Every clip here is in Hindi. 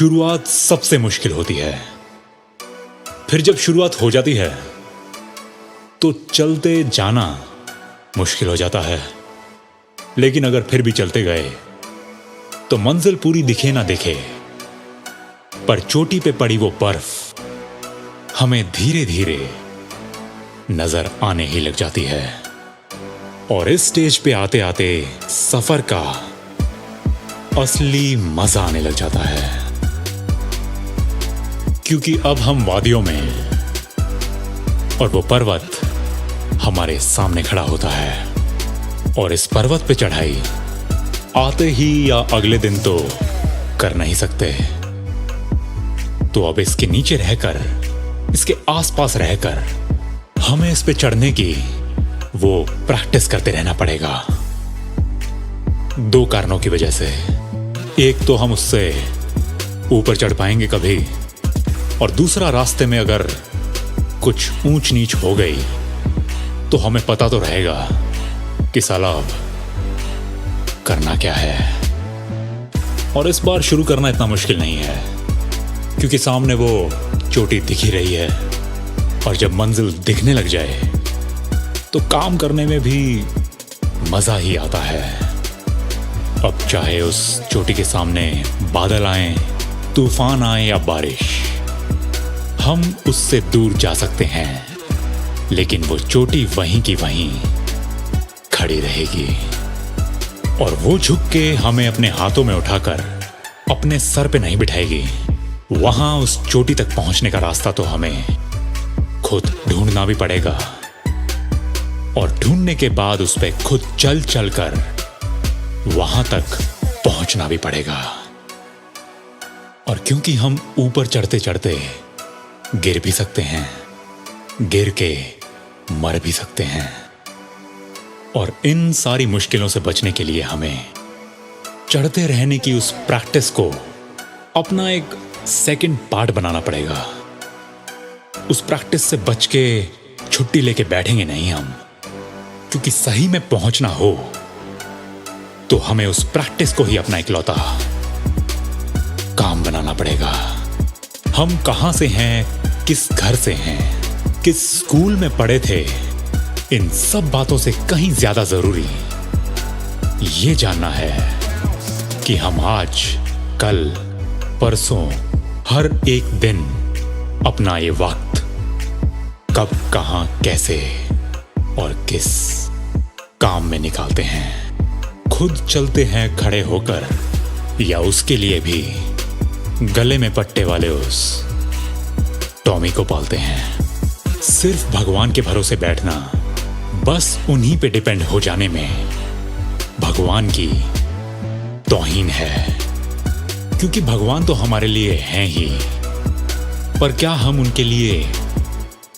शुरुआत सबसे मुश्किल होती है। फिर जब शुरुआत हो जाती है तो चलते जाना मुश्किल हो जाता है। लेकिन अगर फिर भी चलते गए तो मंजिल पूरी दिखे ना दिखे, पर चोटी पे पड़ी वो बर्फ हमें धीरे धीरे नजर आने ही लग जाती है। और इस स्टेज पे आते आते सफर का असली मजा आने लग जाता है, क्योंकि अब हम वादियों में और वो पर्वत हमारे सामने खड़ा होता है। और इस पर्वत पे चढ़ाई आते ही या अगले दिन तो कर नहीं सकते, तो अब इसके नीचे रहकर, इसके आसपास रहकर हमें इस पे चढ़ने की वो प्रैक्टिस करते रहना पड़ेगा। दो कारणों की वजह से। एक तो हम उससे ऊपर चढ़ पाएंगे कभी, और दूसरा रास्ते में अगर कुछ ऊंच नीच हो गई तो हमें पता तो रहेगा कि साला अब करना क्या है। और इस बार शुरू करना इतना मुश्किल नहीं है, क्योंकि सामने वो चोटी दिख ही रही है। और जब मंजिल दिखने लग जाए तो काम करने में भी मजा ही आता है। अब चाहे उस चोटी के सामने बादल आए, तूफान आए या बारिश, हम उससे दूर जा सकते हैं, लेकिन वो चोटी वहीं की वहीं खड़ी रहेगी। और वो झुक के हमें अपने हाथों में उठाकर अपने सर पे नहीं बिठाएगी। वहां उस चोटी तक पहुंचने का रास्ता तो हमें खुद ढूंढना भी पड़ेगा, और ढूंढने के बाद उस पे खुद चल चल कर वहां तक पहुंचना भी पड़ेगा। और क्योंकि हम ऊपर चढ़ते चढ़ते गिर भी सकते हैं, गिर के मर भी सकते हैं, और इन सारी मुश्किलों से बचने के लिए हमें चढ़ते रहने की उस प्रैक्टिस को अपना एक सेकंड पार्ट बनाना पड़ेगा। उस प्रैक्टिस से बच के छुट्टी लेके बैठेंगे नहीं हम, क्योंकि सही में पहुंचना हो तो हमें उस प्रैक्टिस को ही अपना इकलौता काम बनाना पड़ेगा। हम कहां से हैं, किस घर से हैं, किस स्कूल में पढ़े थे, इन सब बातों से कहीं ज्यादा जरूरी ये जानना है कि हम आज, कल, परसों, हर एक दिन अपना ये वक्त कब, कहां, कैसे और किस काम में निकालते हैं। खुद चलते हैं खड़े होकर, या उसके लिए भी गले में पट्टे वाले उस टॉमी को पालते हैं। सिर्फ भगवान के भरोसे बैठना, बस उन्हीं पे डिपेंड हो जाने में भगवान की तौहीन है, क्योंकि भगवान तो हमारे लिए हैं ही, पर क्या हम उनके लिए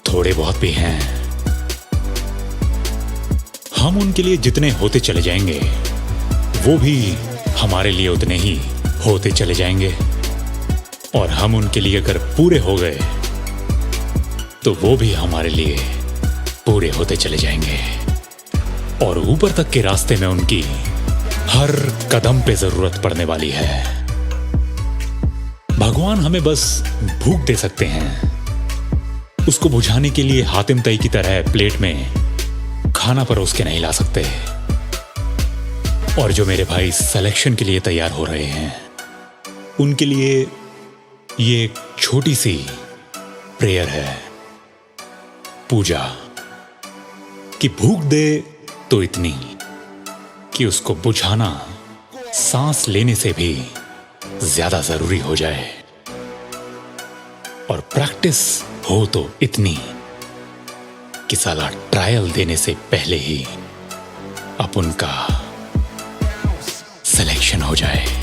थोड़े बहुत भी हैं? हम उनके लिए जितने होते चले जाएंगे, वो भी हमारे लिए उतने ही होते चले जाएंगे। और हम उनके लिए अगर पूरे हो गए तो वो भी हमारे लिए पूरे होते चले जाएंगे। और ऊपर तक के रास्ते में उनकी हर कदम पे जरूरत पड़ने वाली है। भगवान हमें बस भूख दे सकते हैं, उसको बुझाने के लिए हातिम तई की तरह प्लेट में खाना परोस के नहीं ला सकते। और जो मेरे भाई सिलेक्शन के लिए तैयार हो रहे हैं, उनके लिए ये एक छोटी सी प्रेयर है, पूजा, कि भूख दे तो इतनी कि उसको बुझाना सांस लेने से भी ज्यादा जरूरी हो जाए, और प्रैक्टिस हो तो इतनी कि साला ट्रायल देने से पहले ही अपन का सिलेक्शन हो जाए।